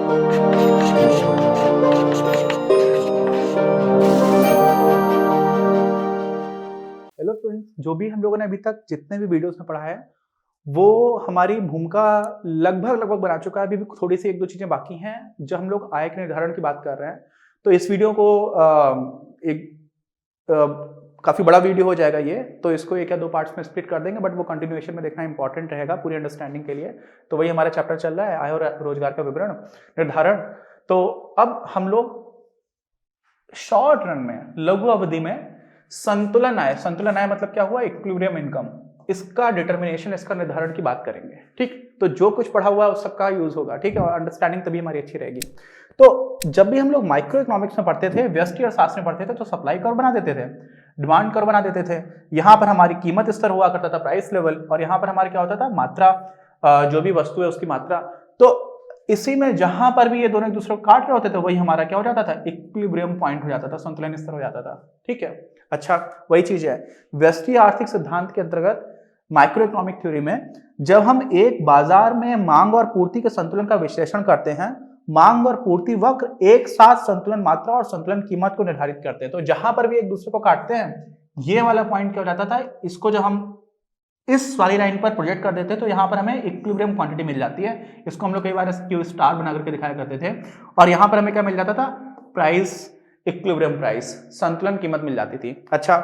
Hello friends, जो भी हम लोगों ने अभी तक जितने भी वीडियोस में पढ़ा है वो हमारी भूमिका लगभग बना चुका है। अभी भी थोड़ी सी एक दो चीजें बाकी हैं जो हम लोग आय के निर्धारण की बात कर रहे हैं। तो इस वीडियो को काफी बड़ा वीडियो हो जाएगा ये, तो इसको एक या दो पार्ट्स में स्प्लिट कर देंगे, बट वो कंटिन्यूएशन में देखना इंपॉर्टेंट रहेगा पूरी अंडरस्टैंडिंग के लिए। तो वही हमारा चैप्टर चल रहा है, आय और रोजगार का विवरण निर्धारण। तो अब हम लोग शॉर्ट रन में, लघु अवधि में संतुलन आय मतलब क्या हुआ, इक्विलिब्रियम इनकम, इसका डिटर्मिनेशन, इसका निर्धारण की बात करेंगे। ठीक, तो जो कुछ पढ़ा हुआ है उस सबका यूज होगा। ठीक है, और अंडरस्टैंडिंग तभी हमारी अच्छी रहेगी। तो जब भी हम लोग माइक्रो इकोनॉमिक्स में पढ़ते थे, व्यष्टि अर्थशास्त्र में पढ़ते थे, तो सप्लाई कर्व बना देते थे, डिमांड कर्व बना देते थे। यहाँ पर हमारी कीमत स्तर हुआ करता था, प्राइस लेवल, और यहाँ पर हमारे क्या होता था, मात्रा, जो भी वस्तु है उसकी मात्रा। तो इसी में जहां पर भी ये दोनों एक दूसरे को काट रहे होते थे, वही हमारा क्या हो जाता था, इक्विलिब्रियम पॉइंट हो जाता था, संतुलन स्तर हो जाता था। ठीक है, अच्छा वही चीज है व्यष्टि आर्थिक सिद्धांत के अंतर्गत माइक्रो इकोनॉमिक थ्योरी में, जब हम एक बाजार में मांग और पूर्ति के संतुलन का विश्लेषण करते हैं, मांग और पूर्ति वक्र एक साथ संतुलन मात्रा और संतुलन कीमत को निर्धारित करते हैं। तो जहां पर भी एक दूसरे को काटते हैं, ये वाला पॉइंट क्या हो जाता था, इसको जब हम इस वाली लाइन पर प्रोजेक्ट कर देते हैं तो यहाँ पर हमें इक्विलिब्रियम क्वांटिटी मिल जाती है। इसको हम लोग कई बार क्यू स्टार बना करके दिखाया करते थे, और यहाँ पर हमें क्या मिल जाता था, प्राइस, इक्विलिब्रियम प्राइस, संतुलन कीमत मिल जाती थी। अच्छा,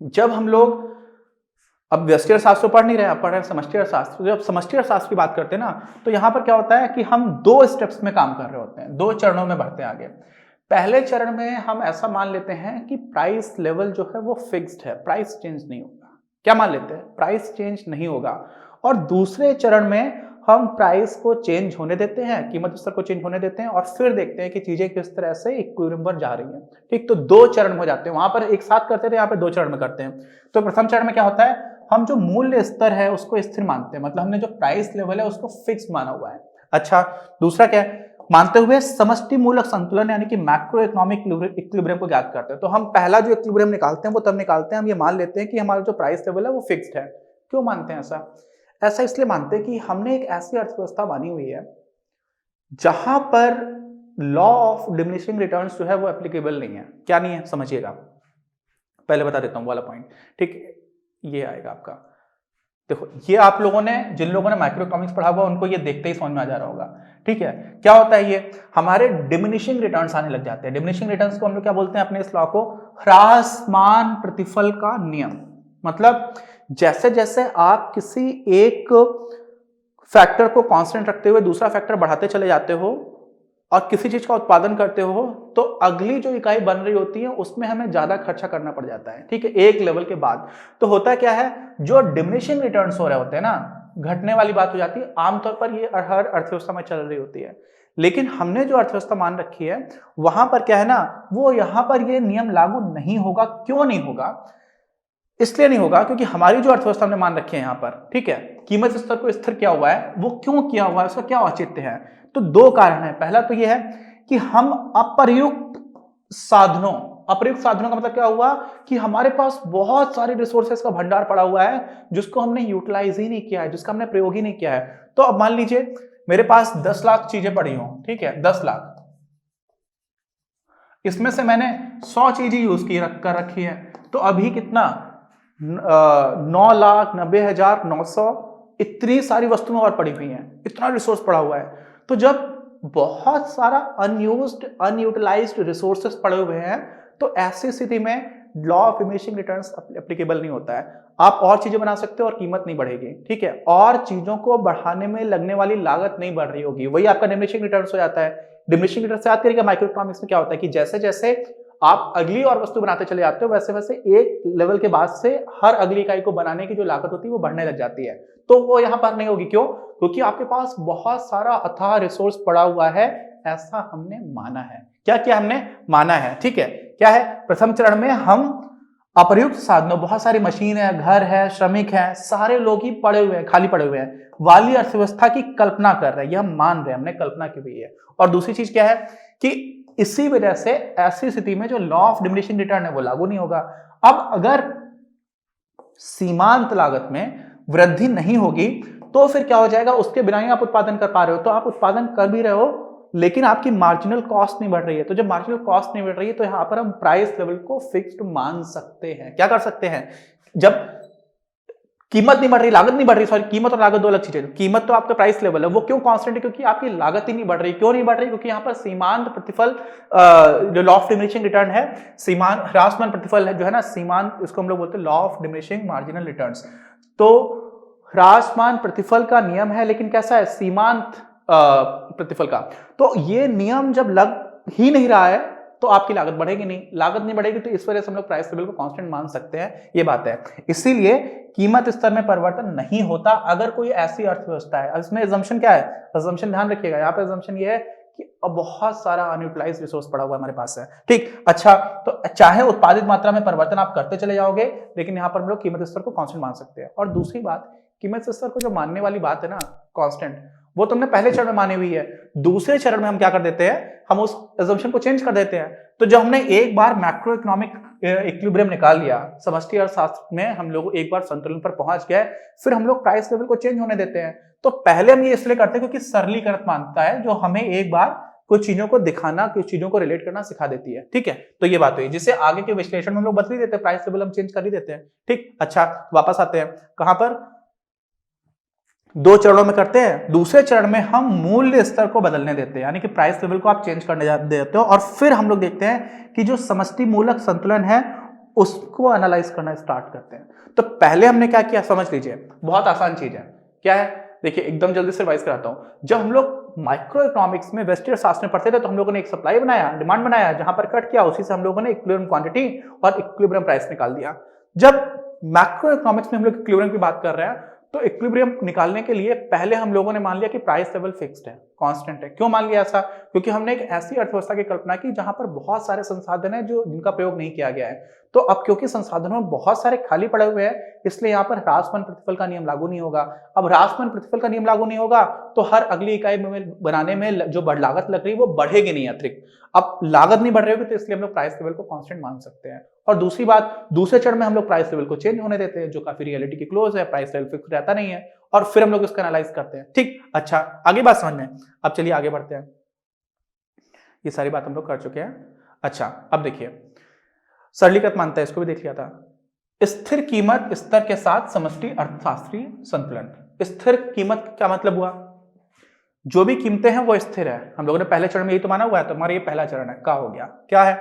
जब हम लोग अब व्यष्टि अर्थशास्त्र पढ़ नहीं रहे, पढ़ रहे हैं समष्टि अर्थशास्त्र। जब समष्टि अर्थशास्त्र की बात करते हैं ना, तो यहाँ पर क्या होता है कि हम दो स्टेप्स में काम कर रहे होते हैं, दो चरणों में बढ़ते हैं आगे। पहले चरण में हम ऐसा मान लेते हैं कि प्राइस लेवल जो है वो फिक्स्ड है, प्राइस चेंज नहीं होगा। क्या मान लेते हैं, प्राइस चेंज नहीं होगा। और दूसरे चरण में हम प्राइस को चेंज होने देते हैं, कीमत स्तर को चेंज होने देते हैं, और फिर देखते हैं कि चीजें किस तरह से इक्विलिब्रियम पर जा रही हैं। ठीक, तो दो चरण हो जाते हैं। वहां पर एक साथ करते थे, यहाँ पे दो चरण में करते हैं। तो प्रथम चरण में क्या होता है, हम जो मूल्य स्तर है उसको स्थिर मानते हैं, मतलब हमने जो प्राइस लेवल है उसको फिक्स माना हुआ है। अच्छा, दूसरा क्या है, मानते हुए समष्टि मूलक संतुलन यानी कि मैक्रो इकोनॉमिक इक्विलिब्रियम को ज्ञात करते हैं। तो हम पहला जो इक्विलिब्रियम निकालते हैं वो तब निकालते हैं, हम ये मान लेते हैं कि हमारा जो प्राइस लेवल है वो फिक्स्ड है। क्यों मानते हैं ऐसा? ऐसा इसलिए मानते हैं कि हमने एक ऐसी अर्थव्यवस्था मानी हुई है जहां पर लॉ ऑफ डिमिनिशिंग रिटर्न्स जो है वो एप्लीकेबल नहीं है। क्या नहीं है, समझिएगा, पहले बता देता हूं वाला पॉइंट। ठीक, ये आएगा आपका, देखो ये आप लोगों ने, जिन लोगों ने माइक्रो इकोनॉमिक्स पढ़ा हुआ उनको ये देखते ही समझ में आ जा रहा होगा। ठीक है, क्या होता है, ये हमारे डिमिनिशिंग रिटर्न्स आने लग जाते हैं। डिमिनिशिंग रिटर्न्स को हम लोग क्या बोलते हैं अपने इस लॉ को, ह्रासमान प्रतिफल का नियम। मतलब जैसे जैसे आप किसी एक फैक्टर को कांस्टेंट रखते हुए दूसरा फैक्टर बढ़ाते चले जाते हो और किसी चीज का उत्पादन करते हो, तो अगली जो इकाई बन रही होती है उसमें हमें ज्यादा खर्चा करना पड़ जाता है। ठीक है, एक लेवल के बाद। तो होता क्या है, जो डिमिनिशिंग रिटर्न्स हो रहे होते हैं ना, घटने वाली बात हो जाती है। आमतौर पर ये हर अर्थव्यवस्था में चल रही होती है, लेकिन हमने जो अर्थव्यवस्था मान रखी है वहां पर क्या है ना, वो यहां पर ये नियम लागू नहीं होगा। क्यों नहीं होगा? इसलिए नहीं होगा क्योंकि हमारी जो अर्थव्यवस्था हमने मान रखी है यहाँ पर, ठीक है, कीमत स्तर को स्थिर किया हुआ है। वो क्यों किया हुआ है, उसका क्या औचित्य है? तो दो कारण है। पहला तो यह है कि हम अप्रयुक्त साधनों का मतलब क्या हुआ कि हमारे पास बहुत सारे रिसोर्सेस का भंडार पड़ा हुआ है जिसको हमने यूटिलाइज ही नहीं किया है, जिसका हमने प्रयोग ही नहीं किया है। तो अब मान लीजिए मेरे पास 10 लाख चीजें पड़ी हो, ठीक है, 10 लाख, इसमें से मैंने 100 चीजें यूज कर रखी है, तो अभी कितना, 9,90,900 इतनी सारी वस्तुएं और पड़ी हुई हैं, इतना रिसोर्स पड़ा हुआ है। तो जब बहुत सारा अनयूटिलाइज्ड रिसोर्सेस पड़े हुए हैं, तो ऐसी स्थिति में law of diminishing returns applicable नहीं होता है। आप और चीजें बना सकते हो और कीमत नहीं बढ़ेगी। ठीक है, और चीजों को बढ़ाने में लगने वाली लागत नहीं बढ़ रही होगी, वही आपका डिमिनिशिंग रिटर्न्स हो जाता है। डिमिनिशिंग रिटर्न्स से याद करिएगा, माइक्रो इकोनॉमिक्स में क्या होता है कि जैसे जैसे आप अगली और वस्तु बनाते चले जाते हो, वैसे वैसे एक लेवल के बाद से हर अगली इकाई को बनाने की जो लागत होती है वो बढ़ने लग जाती है। तो वो यहां पर नहीं होगी। क्यों? क्योंकि आपके पास बहुत सारा अथाह रिसोर्स पड़ा हुआ है, ऐसा हमने माना है। क्या क्या हमने माना है? ठीक है, क्या है, प्रथम चरण में हम अप्रयुक्त साधनों, बहुत सारी मशीन है, घर है, श्रमिक है, सारे लोग ही पड़े हुए हैं, खाली पड़े हुए हैं, वाली अर्थव्यवस्था की कल्पना कर रहे हैं। यह हम मान रहे हैं, हमने कल्पना की हुई है। और दूसरी चीज क्या है कि इसी वजह से ऐसी स्थिति में जो लॉ ऑफ डिमिनिशिंग रिटर्न है वो लागू नहीं होगा। अब अगर सीमांत लागत में वृद्धि नहीं होगी तो फिर क्या हो जाएगा, उसके बिना ही आप उत्पादन कर पा रहे हो, तो आप उत्पादन कर भी रहे हो लेकिन आपकी मार्जिनल कॉस्ट नहीं बढ़ रही है। तो जब मार्जिनल कॉस्ट नहीं बढ़ रही है तो यहां पर हम प्राइस लेवल को फिक्स्ड मान सकते हैं। क्या कर सकते हैं, जब कीमत नहीं बढ़ रही, लागत नहीं बढ़ रही, सॉरी, कीमत और लागत दो अलग चीजें। कीमत तो आपका प्राइस लेवल है, वो क्यों कांस्टेंट है, क्योंकि आपकी लागत ही नहीं बढ़ रही। क्यों नहीं बढ़ रही, क्योंकि यहाँ पर सीमांत प्रतिफल, जो लॉ ऑफ डिमिनिशिंग रिटर्न है, सीमांत ह्रासमान प्रतिफल है जो है ना, सीमांत, इसको हम लोग बोलते हैं law of diminishing marginal returns. तो ह्रासमान प्रतिफल का नियम है, लेकिन कैसा है, सीमांत प्रतिफल का। तो ये नियम जब लग ही नहीं रहा है तो आपकी लागत बढ़ेगी नहीं, लागत नहीं बढ़ेगी, तो इस वजह से हम लोग प्राइस लेवल को कांस्टेंट मान सकते हैं, ये बात है। इसीलिए कीमत स्तर में परिवर्तन नहीं होता अगर कोई ऐसी अर्थव्यवस्था है। इसमें assumption क्या है, assumption ध्यान रखिएगा, यहाँ पे assumption ये है कि अब बहुत सारा अनयूटिलाइज्ड रिसोर्स पड़ा हुआ हमारे पास है, ठीक। अच्छा, तो चाहे उत्पादित मात्रा में परिवर्तन आप करते चले जाओगे, लेकिन यहाँ पर हम लोग कीमत स्तर को कांस्टेंट मान सकते हैं। और दूसरी बात, कीमत स्तर को जो मानने वाली बात है ना कांस्टेंट, वो तुमने पहले चरण में मानी हुई है। दूसरे चरण में हम क्या कर देते हैं, हम उस assumption को चेंज कर देते हैं। तो जब हमने एक बार मैक्रो इकोनॉमिक इक्विलिब्रियम निकाल लिया, समष्टि अर्थशास्त्र में हम लोग एक बार संतुलन पर पहुंच गए, फिर हम लोग प्राइस लेवल को चेंज होने देते हैं। तो पहले हम ये इसलिए करते हैं क्योंकि सरलीकृत मानता है, जो हमें एक बार कुछ चीजों को दिखाना, कुछ चीजों को रिलेट करना सिखा देती है, ठीक है। तो ये बात हुई, जिससे आगे के विश्लेषण में हम लोग बदल ही देते हैं, प्राइस लेवल हम चेंज कर ही देते हैं, ठीक। अच्छा, वापस आते हैं, कहां पर, दो चरणों में करते हैं। दूसरे चरण में हम मूल्य स्तर को बदलने देते हैं, यानी कि प्राइस लेवल को आप चेंज करने देते हो, और फिर हम लोग देखते हैं कि जो समष्टि मूलक संतुलन है उसको एनालाइज करना स्टार्ट करते हैं। तो पहले हमने क्या किया, समझ लीजिए, बहुत आसान चीज है, क्या है, देखिए एकदम जल्दी से रिवाइज कराता हूं। जब हम लोग माइक्रो इकोनॉमिक्स में व्यष्टि अर्थशास्त्र में पढ़ते थे, तो हम लोगों ने एक सप्लाई बनाया, डिमांड बनाया, जहां पर कट किया, उसी से हम लोगों ने इक्विलिब्रियम क्वांटिटी और इक्विलिब्रियम प्राइस निकाल दिया। जब मैक्रो इकोनॉमिक्स में हम लोग इक्विलिब्रियम की बात कर रहे हैं, तो इक्विलिब्रियम निकालने के लिए पहले हम लोगों ने मान लिया कि प्राइस लेवल फिक्स्ड है, कांस्टेंट है। क्यों मान लिया ऐसा, क्योंकि हमने एक ऐसी अर्थव्यवस्था की कल्पना की जहां पर बहुत सारे संसाधन है जो जिनका प्रयोग नहीं किया गया है। तो अब क्योंकि संसाधनों में बहुत सारे खाली पड़े हुए हैं, इसलिए यहाँ पर ह्रासमान प्रतिफल का नियम लागू नहीं होगा। अब ह्रासमान प्रतिफल का नियम लागू नहीं होगा तो हर अगली इकाई में बनाने में जो लागत लग रही है वो बढ़ेगी नहीं अतिरिक्त। अब लागत नहीं बढ़ रही होगी, तो इसलिए हम लोग प्राइस लेवल को कांस्टेंट मान सकते हैं। और दूसरी बात, दूसरे चरण में हम लोग प्राइस लेवल को चेंज होने देते हैं, जो काफी रियलिटी की क्लोज है, प्राइस लेवल फिक्स रहता नहीं है, और फिर हम लोग इसका एनालाइज करते हैं, ठीक। अच्छा, आगे बात समझ में। अब चलिए आगे बढ़ते हैं, ये सारी बात हम लोग कर चुके हैं। अच्छा, अब देखिए, सरलीकृत मानता है, इसको भी देख लिया था। स्थिर कीमत स्तर के साथ समष्टि अर्थशास्त्रीय संतुलन। स्थिर कीमत क्या मतलब हुआ, जो भी कीमतें हैं वो स्थिर है। हम लोगों ने पहले चरण में यही तो माना हुआ है, तो हमारा ये पहला चरण है, का हो गया, क्या है।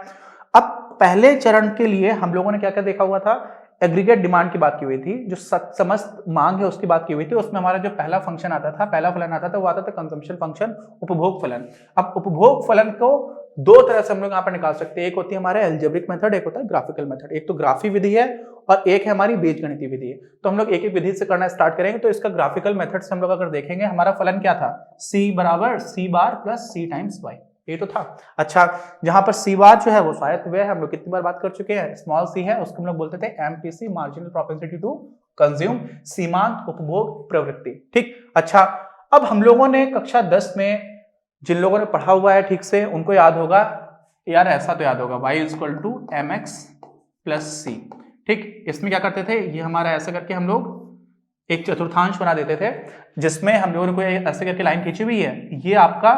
अब पहले चरण के लिए हम लोगों ने क्या क्या देखा हुआ था, एग्रीगेट डिमांड की बात की हुई थी, जो समस्त मांग है उसकी बात की हुई थी। उसमें हमारा जो पहला फंक्शन आता था, पहला फलन आता था, वो आता था कंजम्पशन फंक्शन, उपभोग फलन। अब उपभोग फलन को दो तरह से हम लोग यहाँ पर निकाल सकते हैं, एक होती है हमारे एल्जेब्रिक मेथड, एक होता है ग्राफिकल मेथड। एक तो ग्राफी विधि है और एक है हमारी बीजगणितीय विधि। तो हम लोग एक एक विधि से करना स्टार्ट करेंगे। तो इसका ग्राफिकल मेथड से हम लोग अगर देखेंगे, हमारा फलन क्या था, c बराबर c बार प्लस c टाइम्स y, ये तो था। अच्छा, जहां पर c बार जो है वो स्वायत्त व्यय है, हम लोग कितनी बार बात कर चुके हैं, स्मॉल c है, उसको हम लोग बोलते थे MPC, marginal propensity to consume, सीमांत उपभोग प्रवृत्ति, ठीक। अच्छा, अब हम लोगों ने कक्षा 10 में, जिन लोगों ने पढ़ा हुआ है ठीक से, उनको याद होगा, यार ऐसा तो याद होगा, y equal to mx plus c, ठीक। इसमें क्या करते थे, ये हमारा ऐसा करके हम लोग एक चतुर्थांश बना देते थे, जिसमें हम लोगों ने कोई ऐसे करके लाइन खींची हुई है, ये आपका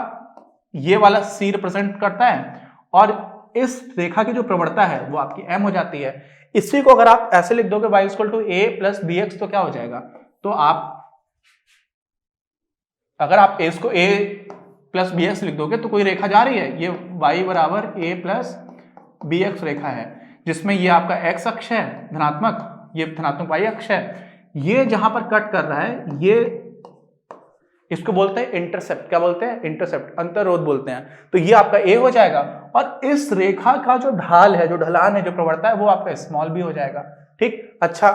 ये वाला c रिप्रेजेंट करता है, और इस रेखा की जो प्रवणता है वो आपकी m हो जाती है। इसी को अगर आप ऐसे लिख दोगे y equal to a plus bx, तो क्या हो जाएगा, तो आप अगर आप इसको a प्लस bx लिख दोगे तो कोई रेखा जा रही है, ये y बराबर a प्लस bx रेखा है, जिसमें ये आपका x अक्ष है धनात्मक, ये धनात्मक y अक्ष है। ये जहां पर कट कर रहा है, ये इसको बोलते हैं इंटरसेप्ट, क्या बोलते हैं, इंटरसेप्ट, अंतरोध बोलते हैं। तो ये आपका a हो जाएगा, और इस रेखा का जो ढाल है, जो ढलान है, जो प्रवणता है, वो आपका स्मॉल b हो जाएगा, ठीक। अच्छा,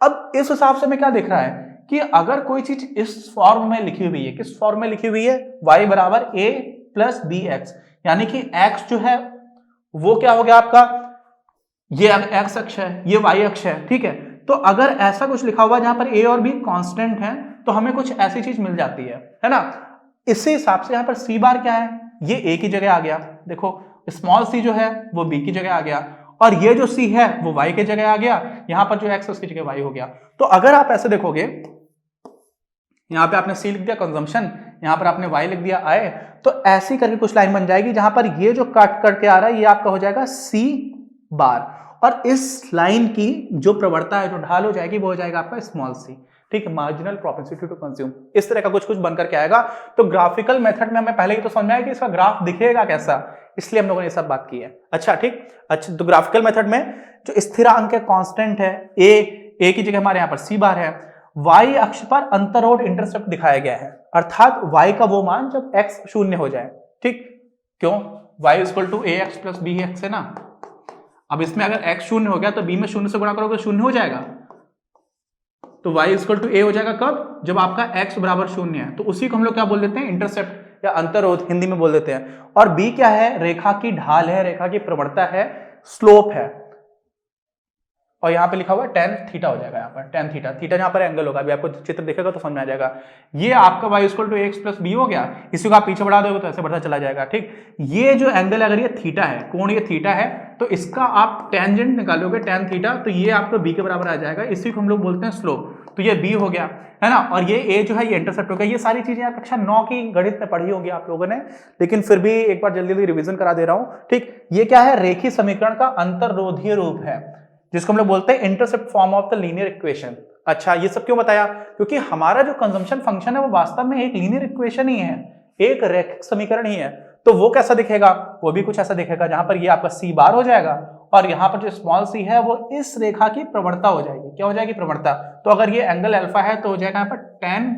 अब इस हिसाब से मैं क्या देख रहा है कि अगर कोई चीज इस फॉर्म में लिखी हुई है, किस फॉर्म में लिखी हुई है, y बराबर a प्लस bx, यानी कि x जो है वो क्या हो गया आपका, ये x अक्ष है, ये y अक्ष है, ठीक है। तो अगर ऐसा कुछ लिखा हुआ जहां पर a और b कांस्टेंट है, तो हमें कुछ ऐसी चीज मिल जाती है ना। इसी हिसाब से यहाँ पर c बार क्या है, ये a की जगह आ गया, देखो स्मॉल c जो है वो b की जगह आ गया, और ये जो c है वो y की जगह आ गया, यहाँ पर जो x उसकी जगह y हो गया। तो अगर आप ऐसे देखोगे, यहाँ पे आपने सी लिख दिया कंजम्पशन, यहाँ पर आपने वाई लिख दिया आय, तो ऐसी करके कुछ लाइन बन जाएगी जहां पर ये जो कट करके आ रहा है ये आपका हो जाएगा सी बार, और इस लाइन की जो प्रवणता है, जो ढाल हो जाएगी, वो हो जाएगा आपका स्मॉल सी। ठीक है, मार्जिनल प्रोपेंसिटी टू कंज्यूम, इस तरह का कुछ कुछ बनकर के आएगा। तो ग्राफिकल मेथड में हमें पहले ही तो समझ में आया कि इसका ग्राफ दिखेगा कैसा, इसलिए हम लोगों ने ये सब बात की है। अच्छा ठीक, अच्छा तो ग्राफिकल मेथड में जो स्थिरांक है, कांस्टेंट है, ए की जगह हमारे यहाँ पर सी बार है, वाई अक्ष पर अंतरोड इंटरसेप्ट दिखाया गया है, अर्थात वाई का वो मान जब एक्स शून्य हो जाए। ठीक, क्यों, y equal to a x plus b x है ना। अब इसमें अगर x शून्य हो गया तो b में शून्य से गुणा करोगे शून्य हो जाएगा, तो y इक्वल टू a हो जाएगा कब, जब आपका x बराबर शून्य है। तो उसी को हम लोग क्या बोल देते हैं, इंटरसेप्ट या अंतरोध हिंदी में बोल देते हैं। और b क्या है, रेखा की ढाल है, रेखा की प्रवणता है, स्लोप है, और यहाँ पे लिखा हुआ है tan थीटा हो जाएगा, यहाँ पर tan थीटा, थीटा यहाँ पर एंगल होगा, अभी आपको चित्र दिखेगा तो समझ में आ जाएगा। ये आपका y equal to ax plus b हो गया, इसी को आप पीछे बढ़ा दोगे तो ऐसे बढ़ता चला जाएगा। ठीक, ये जो एंगल अगर ये थीटा है, कोण ये थीटा है, तो इसका आप टेंजेंट निकालोगे tan थीटा, तो ये आपको b के बराबर आ जाएगा, इसी को हम लोग बोलते हैं स्लोप। तो ये b हो गया है ना, और ये a जो है ये इंटरसेप्ट हो गया। ये सारी चीजें कक्षा 9 की गणित में पढ़ी होगी आप लोगों ने, लेकिन फिर भी एक बार जल्दी जल्दी रिविजन करा दे रहा हूं। ठीक, ये क्या है, रेखीय समीकरण का अंतर्रोधीय रूप है, जिसको हम लोग बोलते हैं intercept form of the linear equation. अच्छा, ये सब क्यों बताया, क्योंकि हमारा जो कंजम्पशन फंक्शन है वो वास्तव में एक लीनियर इक्वेशन ही है, एक रैखिक समीकरण ही है। तो वो कैसा दिखेगा, वो भी कुछ ऐसा दिखेगा जहां पर ये आपका सी बार हो जाएगा, और यहाँ पर जो स्मॉल सी है वो इस रेखा की प्रवणता हो जाएगी। क्या हो जाएगी, प्रवणता। तो अगर ये एंगल अल्फा है तो हो जाएगा यहाँ पर tan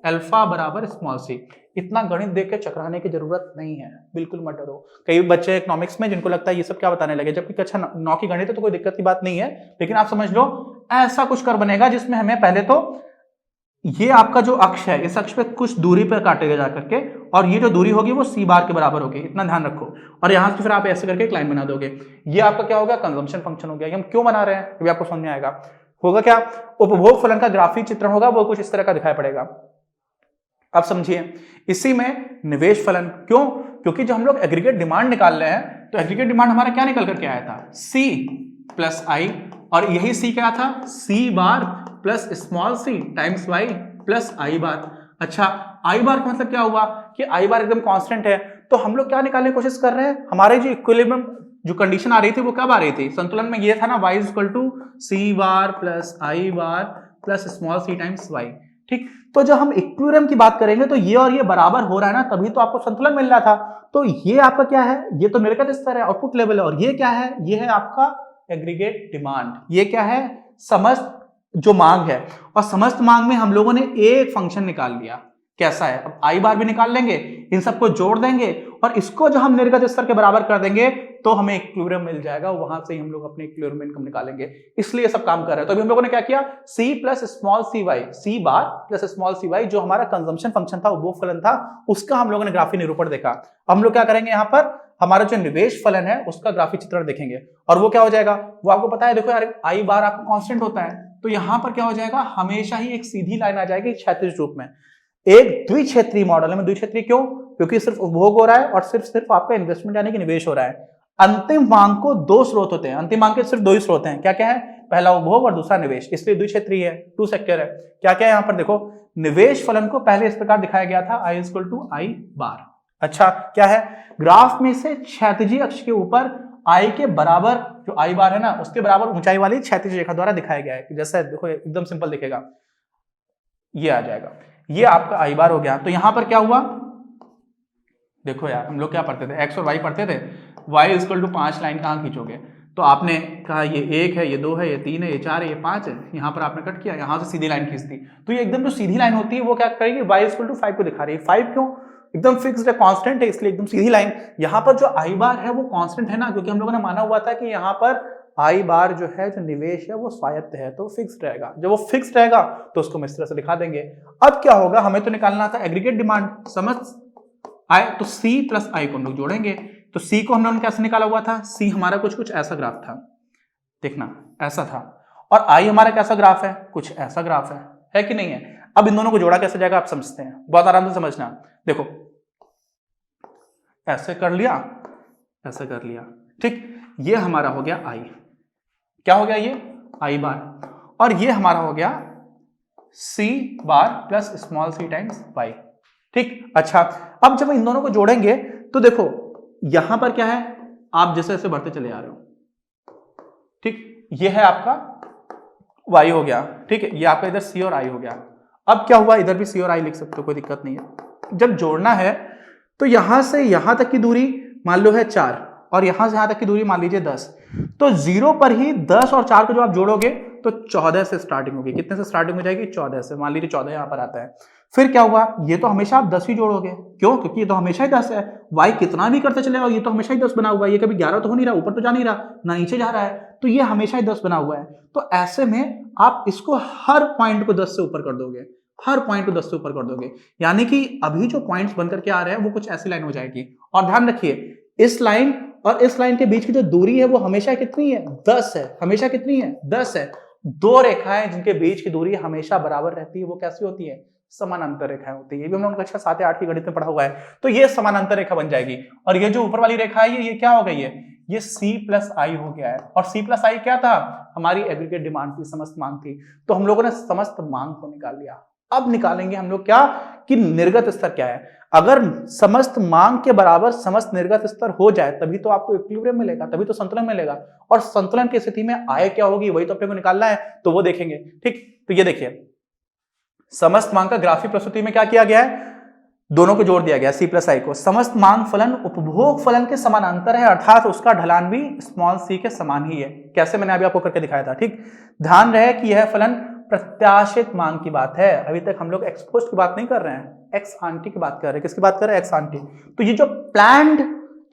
अल्फा बराबर स्मॉल सी। इतना गणित देख के चकराने की जरूरत नहीं है, बिल्कुल मत डरो। कई बच्चे इकोनॉमिक्स में जिनको लगता है ये सब क्या बताने लगे, जबकि कक्षा 9 की गणित है तो कोई दिक्कत की बात नहीं है, लेकिन आप समझ लो ऐसा कुछ कर बनेगा जिसमें हमें पहले तो ये आपका जो अक्ष है, इस अक्ष पे कुछ दूरी पर काटेगा जा करके, और ये जो दूरी होगी वो सी बार के बराबर होगी, इतना ध्यान रखो। और यहां से फिर आप ऐसे करके एक लाइन बना दोगे। ये आपका क्या होगा, कंजम्पशन फंक्शन हो गया। हम क्यों बना रहे हैं ये भी आपको समझ में आएगा। होगा क्या, उपभोग फलन का ग्राफिक चित्रण होगा, वो कुछ इस तरह का दिखाई पड़ेगा। अब समझिए, इसी में निवेश फलन, क्यों, क्योंकि जब हम लोग एग्रीगेट डिमांड निकाल रहे हैं तो एग्रीगेट डिमांड हमारा क्या निकल करके आया था, सी प्लस आई, और यही सी क्या था, सी bar plus small c times Y plus i बार। अच्छा, आई बार का मतलब क्या हुआ कि आई बार एकदम कांस्टेंट है, तो हम लोग क्या निकालने की कोशिश कर रहे हैं, हमारे जो इक्विलिब्रियम जो कंडीशन आ रही थी वो कब आ रही थी, संतुलन में ये था ना, y equal to c bar plus i bar plus small c times y. ठीक, तो जब हम इक्विलिब्रियम की बात करेंगे तो ये और ये बराबर हो रहा है ना, तभी तो आपको संतुलन मिल रहा था। तो ये आपका क्या है, ये तो निर्गत स्तर है, आउटपुट लेवल है, और ये क्या है, ये है आपका एग्रीगेट डिमांड। ये क्या है, समस्त जो मांग है, और समस्त मांग में हम लोगों ने एक फंक्शन निकाल लिया। कैसा है, अब आई बार भी निकाल लेंगे, इन सबको जोड़ देंगे, और इसको जो हम निर्गत स्तर के बराबर कर देंगे तो हमें इक्विलिब्रियम मिल जाएगा, वहां से ही हम लोग अपने इक्विलिब्रियम इनकम निकालेंगे। इसलिए सब काम कर रहे हैं। तो अभी हम लोगों ने क्या किया, सी प्लस स्मॉल सी वाई, सी बार प्लस स्मॉल सी वाई, जो हमारा कंजम्पशन फंक्शन था, उपभोग फलन था, उसका हम लोगों ने ग्राफिक निरूपण देखा। हम लोग क्या करेंगे, यहाँ पर हमारा जो निवेश फलन है उसका ग्राफिक चित्रण देखेंगे, और वो क्या हो जाएगा, वो आपको पता है, देखो यार आई बार आपका कांस्टेंट होता है, तो यहां पर क्या हो जाएगा, हमेशा ही एक सीधी लाइन आ जाएगी क्षैतिज रूप में। एक द्विक्षेत्रीय मॉडल है, द्विक्षेत्रीय क्यों, क्योंकि सिर्फ उपभोग हो रहा है और सिर्फ आपका इन्वेस्टमेंट यानी कि निवेश हो रहा है। अंतिम मांग को दो स्रोत होते हैं, अंतिम मांग के सिर्फ दो ही स्रोत हैं, क्या क्या है, पहला उपभोग और दूसरा निवेश, इसलिए द्विक्षेत्रीय है, टू सेक्टर है। क्या क्या है यहाँ पर देखो, निवेश फलन को पहले इस प्रकार दिखाया गया था, आई इक्वल टू आई बार। अच्छा, क्या है, ग्राफ में से क्षैतिज अक्ष के ऊपर आई के बराबर जो आई बार है ना, उसके बराबर ऊंचाई वाली क्षैतिज रेखा द्वारा दिखाया गया है। जैसे देखो एकदम सिंपल दिखेगा, ये आ जाएगा, ये आपका आई बार हो गया। तो यहां पर क्या हुआ, देखो यार हम लोग क्या पढ़ते थे, एक्स और वाई पढ़ते थे, वाई इक्वल टू 5 लाइन कहां खींचोगे, तो आपने कहा ये 1 है, ये 2 है, ये 3 है, ये 4 है, ये 5 है, यहां पर आपने कट किया, यहां से सीधी लाइन खींचती, तो ये एकदम जो सीधी लाइन होती है वो क्या करेगी, वाई इक्वल टू 5 को दिखा रही है। 5 क्यों, एकदम फिक्स्ड है, कांस्टेंट है, इसलिए एकदम सीधी लाइन। यहां पर जो आई बार है वो कांस्टेंट है ना, क्योंकि हम लोगों ने माना हुआ था कि यहां पर आई बार जो है, जो निवेश है वो स्वायत्त है, तो फिक्स्ड रहेगा। जब वो फिक्स्ड रहेगा तो उसको हम इस तरह से दिखा देंगे। अब क्या होगा, हमें तो निकालना था एग्रीगेट डिमांड, समझ आए, तो सी प्लस आई को हम लोग जोड़ेंगे। तो सी को हम लोगों ने कैसे निकाला हुआ था, सी हमारा कुछ ऐसा ग्राफ था, देखना ऐसा था, और आई हमारा कैसा ग्राफ है, कुछ ऐसा ग्राफ है कि नहीं है। अब इन दोनों को जोड़ा कैसे जाएगा आप समझते हैं, बहुत आराम से समझना। देखो ऐसे कर लिया, ऐसे कर लिया, ठीक, ये हमारा हो गया आई, क्या हो गया, ये आई बार, और ये हमारा हो गया सी bar plus small c times y. ठीक, अच्छा अब जब इन दोनों को जोड़ेंगे तो देखो यहां पर क्या है, आप जैसे जैसे बढ़ते चले आ रहे हो, ठीक, ये है आपका y हो गया, ठीक है, ये आपका इधर c और i हो गया। अब क्या हुआ, इधर भी c और i लिख सकते हो, कोई दिक्कत नहीं है। जब जोड़ना है तो यहां से यहां तक की दूरी मान लो है 4 और यहां से यहां तक की दूरी मान लीजिए 10, तो 0 पर ही 10 और 4 को जो आप जोड़ोगे तो 14 से स्टार्टिंग होगी। कितने से स्टार्टिंग हो जाएगी, 14 से, मान लीजिए 14 यहां पर आता है। फिर क्या हुआ, ये तो हमेशा आप 10 ही जोड़ोगे, क्यों, क्योंकि ये तो हमेशा ही 10 है। y कितना भी करते चले, और ये तो हमेशा ही 10 बना हुआ है, ये कभी 11 तो हो नहीं रहा, ऊपर तो जा नहीं रहा, ना नीचे जा रहा है, तो ये हमेशा ही 10 बना हुआ है। तो ऐसे में आप इसको हर पॉइंट को 10 से ऊपर कर दोगे, हर पॉइंट को 10 से ऊपर कर दोगे, यानी कि अभी जो पॉइंट्स बनकर के आ रहे हैं वो कुछ ऐसी लाइन हो जाएगी। और ध्यान रखिए, इस लाइन और इस लाइन के बीच की जो दूरी है वो हमेशा कितनी है, 10 है, हमेशा कितनी है, 10 है। दो रेखाएं जिनके बीच की दूरी हमेशा बराबर रहती है वो कैसी होती है, समानांतर रेखाएं होती है। ये भी हम लोगों ने कक्षा 7 या 8 की गणित में पढ़ा हुआ है। तो ये समानांतर रेखा बन जाएगी, और ये जो ऊपर वाली रेखा है ये क्या हो गई है, ये C प्लस आई हो गया है। और C प्लस आई क्या था, हमारी एग्रीगेट डिमांड थी, समस्त मांग थी। तो हम लोगों ने समस्त मांग को निकाल लिया। अब निकालेंगे हम लोग क्या, कि निर्गत स्तर क्या है। अगर समस्त मांग के बराबर समस्त निर्गत स्तर हो जाए तभी तो आपको इक्विलिब्रियम मिलेगा, तभी तो संतुलन मिलेगा। और संतुलन की स्थिति में आय क्या होगी वही तो अपने को निकालना है, तो वो देखेंगे। ठीक, तो ये देखिए समस्त मांग का ग्राफीय प्रस्तुति में क्या किया गया है, दोनों को जोड़ दिया गया C प्लस आई को। समस्त मांग फलन उपभोग फलन के समानांतर है, अर्थात उसका ढलान भी स्मॉल c के समान ही है। कैसे, मैंने अभी आपको करके दिखाया था। ठीक, ध्यान रहे कि यह फलन प्रत्याशित मांग की बात है, अभी तक हम लोग एक्सपोज्ड की बात नहीं कर रहे हैं, एक्स आंटी की बात कर रहे हैं। किसकी बात कर रहे हैं, एक्स आंटी। तो ये जो प्लान्ड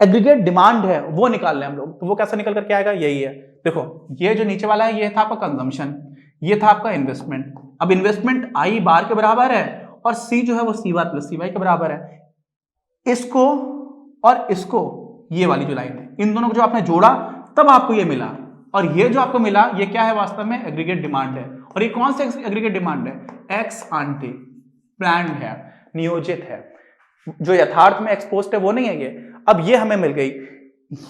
एग्रीगेट डिमांड है वो निकाल रहे हैं हम लोग। तो वो कैसे निकल करके आएगा, यही है, देखो ये जो नीचे वाला है ये था आपका कंजम्पशन, ये था आपका इन्वेस्टमेंट। अब इन्वेस्टमेंट आई बार के बराबर है और सी जो है वो सी बार प्लस सी वाई के बराबर है। इसको और इसको, ये वाली जो लाइन है, इन दोनों को जो आपने जोड़ा तब आपको ये मिला, और ये जो आपको मिला ये क्या है, वास्तव में एग्रीगेट डिमांड है। और ये कौन सा एग्रीगेट डिमांड है, एक्स आंटी, प्लान्ड है, नियोजित है, जो यथार्थ में एक्सपोज्ड है वो नहीं है ये। अब ये हमें मिल गई,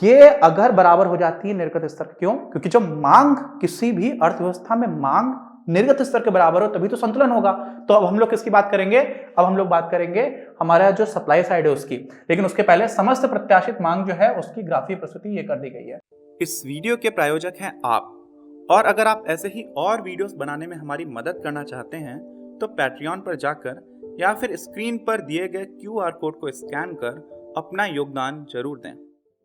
ये अगर बराबर हो जाती है निर्गत स्तर, क्यों, क्योंकि जब मांग किसी भी अर्थव्यवस्था में मांग निर्गत स्तर के बराबर हो तभी तो संतुलन होगा। तो अब हम लोग किसकी बात करेंगे, अब हम लोग बात करेंगे हमारा जो सप्लाई साइड है उसकी, लेकिन उसके पहले समस्त प्रत्याशित मांग जो है उसकी ग्राफीय प्रस्तुति ये कर दी गई है। इस वीडियो के प्रायोजक हैं आप, और अगर आप ऐसे ही और वीडियोस बनाने में हमारी मदद करना चाहते हैं तो पैट्रियन पर जाकर या फिर स्क्रीन पर दिए गए QR कोड को स्कैन कर अपना योगदान जरूर दें।